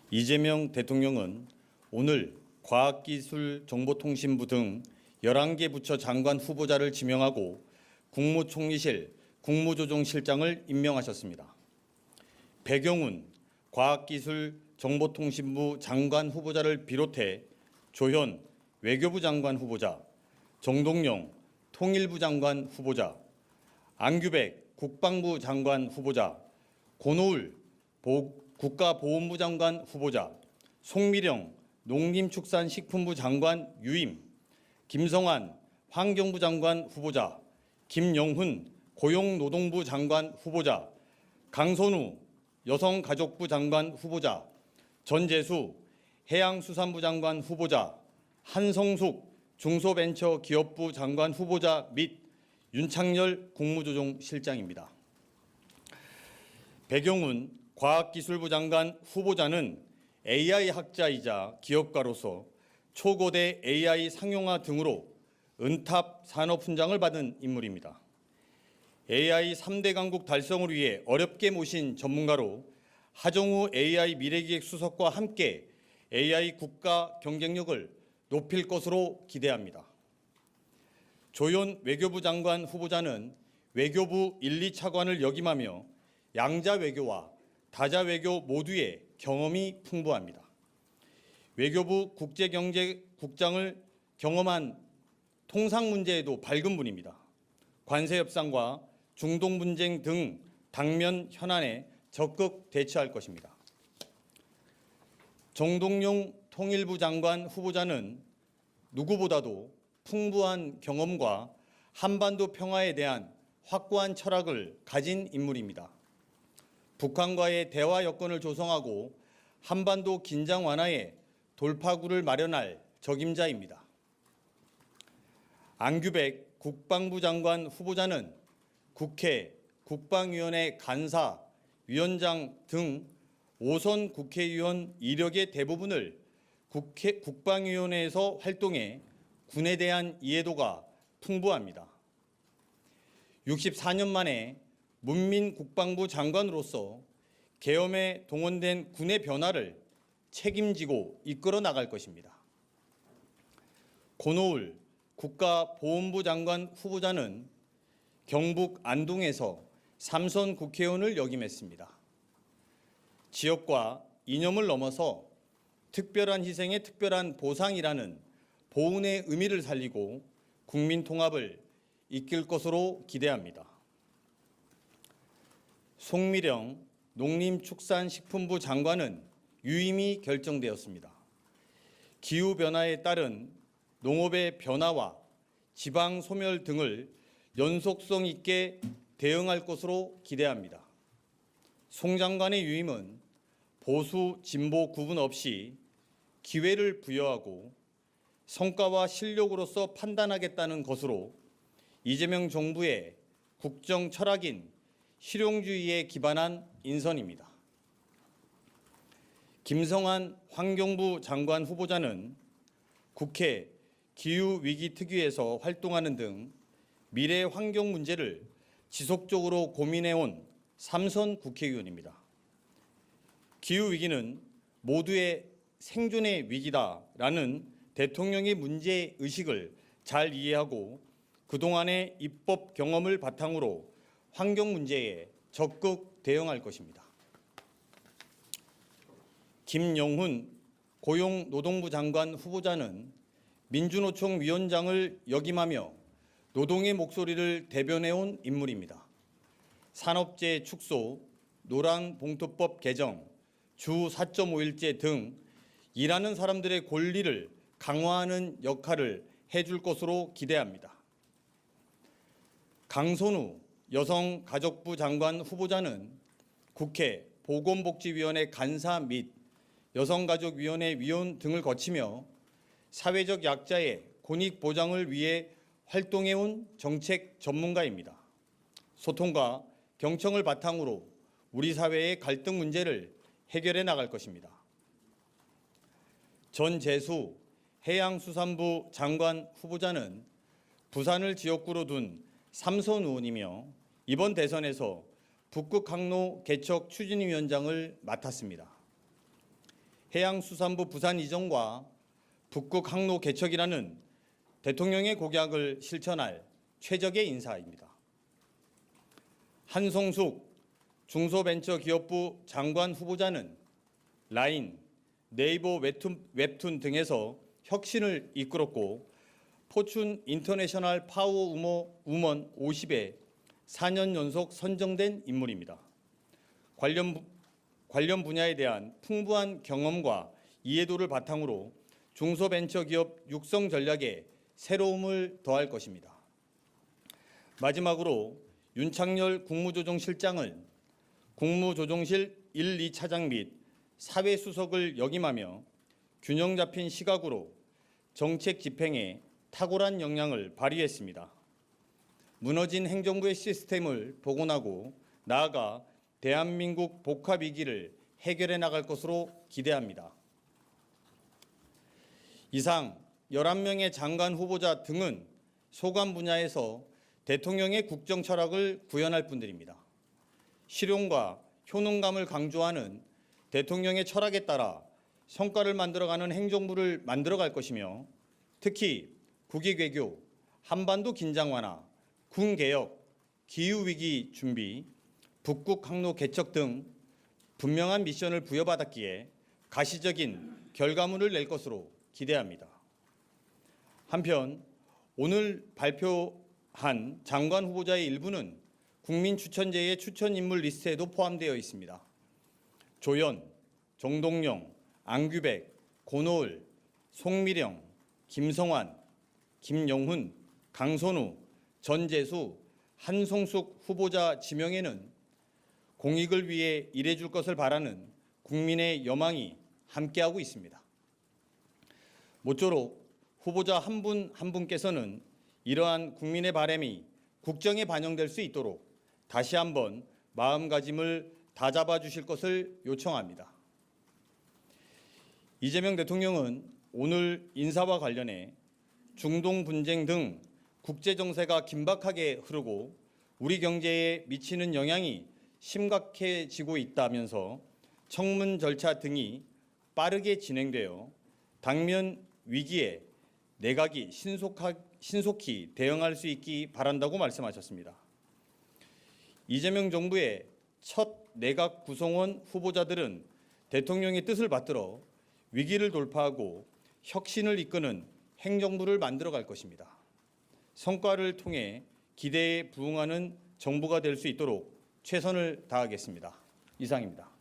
이재명 대통령은 오늘 과학기술정보통신부 등 11개 부처 장관 후보자를 지명하고 국무총리실 국무조정실장을 임명하셨습니다. 배경훈 과학기술정보통신부 장관 후보자를 비롯해 조현 외교부 장관 후보자, 정동영 통일부 장관 후보자, 안규백 국방부 장관 후보자, 고노울 국가보훈부 장관 후보자, 송미령 농림축산식품부 장관 유임, 김성환 환경부 장관 후보자, 김영훈 고용노동부 장관 후보자, 강선우 여성가족부 장관 후보자, 전재수 해양수산부 장관 후보자, 한성숙 중소벤처기업부 장관 후보자 및 윤창열 국무조정실장입니다. 배경훈 과학기술부 장관 후보자는 AI 학자이자 기업가로서 초거대 AI 상용화 등으로 은탑 산업훈장을 받은 인물입니다. AI 3대 강국 달성을 위해 어렵게 모신 전문가로 하정우 AI 미래기획 수석과 함께 AI 국가 경쟁력을 높일 것으로 기대합니다. 조현 외교부 장관 후보자는 외교부 1, 2차관을 역임하며 양자 외교와 다자 외교 모두의 경험이 풍부합니다. 외교부 국제경제국장을 경험한 통상 문제에도 밝은 분입니다. 관세 협상과 중동 분쟁 등 당면 현안에 적극 대처할 것입니다. 정동영 통일부 장관 후보자는 누구보다도 풍부한 경험과 한반도 평화에 대한 확고한 철학을 가진 인물입니다. 북한과의 대화 여건을 조성하고 한반도 긴장 완화에 돌파구를 마련할 적임자입니다. 안규백 국방부 장관 후보자는 국회, 국방위원회 간사, 위원장 등 5선 국회의원 이력의 대부분을 국방위원회에서 활동해 군에 대한 이해도가 풍부합니다. 64년 만에 문민국방부 장관으로서 계엄에 동원된 군의 변화를 책임지고 이끌어 나갈 것입니다. 고노울 국가보훈부 장관 후보자는 경북 안동에서 3선 국회의원을 역임했습니다. 지역과 이념을 넘어서 특별한 희생의 특별한 보상이라는 보훈의 의미를 살리고 국민 통합을 이끌 것으로 기대합니다. 송미령 농림축산식품부 장관은 유임이 결정되었습니다. 기후변화에 따른 농업의 변화와 지방 소멸 등을 연속성 있게 대응할 것으로 기대합니다. 송 장관의 유임은 보수, 진보 구분 없이 기회를 부여하고 성과와 실력으로서 판단하겠다는 것으로 이재명 정부의 국정 철학인 실용주의에 기반한 인선입니다. 김성환 환경부 장관 후보자는 국회 기후위기특위에서 활동하는 등 미래 환경 문제를 지속적으로 고민해온 3선 국회의원입니다. 기후위기는 모두의 생존의 위기다라는 대통령의 문제의식을 잘 이해하고 그동안의 입법 경험을 바탕으로 환경 문제에 적극 대응할 것입니다. 김영훈 고용노동부 장관 후보자는 민주노총 위원장을 역임하며 노동의 목소리를 대변해온 인물입니다. 산업재해 축소, 노란봉투법 개정, 주 4.5일제 등 일하는 사람들의 권리를 강화하는 역할을 해줄 것으로 기대합니다. 강선우 여성가족부 장관 후보자는 국회 보건복지위원회 간사 및 여성가족위원회 위원 등을 거치며 사회적 약자의 권익 보장을 위해 활동해온 정책 전문가입니다. 소통과 경청을 바탕으로 우리 사회의 갈등 문제를 해결해 나갈 것입니다. 전재수 해양수산부 장관 후보자는 부산을 지역구로 둔 3선 의원이며 이번 대선에서 북극 항로 개척 추진위원장을 맡았습니다. 해양수산부 부산 이전과 북극 항로 개척이라는 대통령의 공약을 실천할 최적의 인사입니다. 한성숙 중소벤처기업부 장관 후보자는 라인, 네이버 웹툰 등에서 혁신을 이끌었고 포춘 인터내셔널 파워 우먼 50에 4년 연속 선정된 인물입니다. 관련 분야에 대한 풍부한 경험과 이해도를 바탕으로 중소벤처기업 육성 전략에 새로움을 더할 것입니다. 마지막으로 윤창열 국무조정실장은 국무조정실 1, 2차장 및 사회수석을 역임하며 균형 잡힌 시각으로 정책 집행에 탁월한 역량을 발휘했습니다. 무너진 행정부의 시스템을 복원하고 나아가 대한민국 복합 위기를 해결해 나갈 것으로 기대합니다. 이상 11명의 장관 후보자 등은 소관 분야에서 대통령의 국정 철학을 구현할 분들입니다. 실용과 효능감을 강조하는 대통령의 철학에 따라 성과를 만들어가는 행정부를 만들어갈 것이며 특히 국익외교, 한반도 긴장 완화, 군개혁, 기후위기 준비, 북극 항로 개척 등 분명한 미션을 부여받았기에 가시적인 결과물을 낼 것으로 기대합니다. 한편 오늘 발표한 장관 후보자의 일부는 국민추천제의 추천 인물 리스트에도 포함되어 있습니다. 조연, 정동영, 안규백, 고노을, 송미령, 김성환, 김영훈, 강선우, 전재수, 한송숙 후보자 지명에는 공익을 위해 일해줄 것을 바라는 국민의 여망이 함께하고 있습니다. 모쪼록 후보자 한 분 한 분께서는 이러한 국민의 바람이 국정에 반영될 수 있도록 다시 한번 마음가짐을 다잡아 주실 것을 요청합니다. 이재명 대통령은 오늘 인사와 관련해 중동 분쟁 등 국제 정세가 긴박하게 흐르고 우리 경제에 미치는 영향이 심각해지고 있다면서 청문 절차 등이 빠르게 진행되어 당면 위기에 내각이 신속히 대응할 수 있기 바란다고 말씀하셨습니다. 이재명 정부의 첫 내각 구성원 후보자들은 대통령의 뜻을 받들어 위기를 돌파하고 혁신을 이끄는 행정부를 만들어갈 것입니다. 성과를 통해 기대에 부응하는 정부가 될 수 있도록 최선을 다하겠습니다. 이상입니다.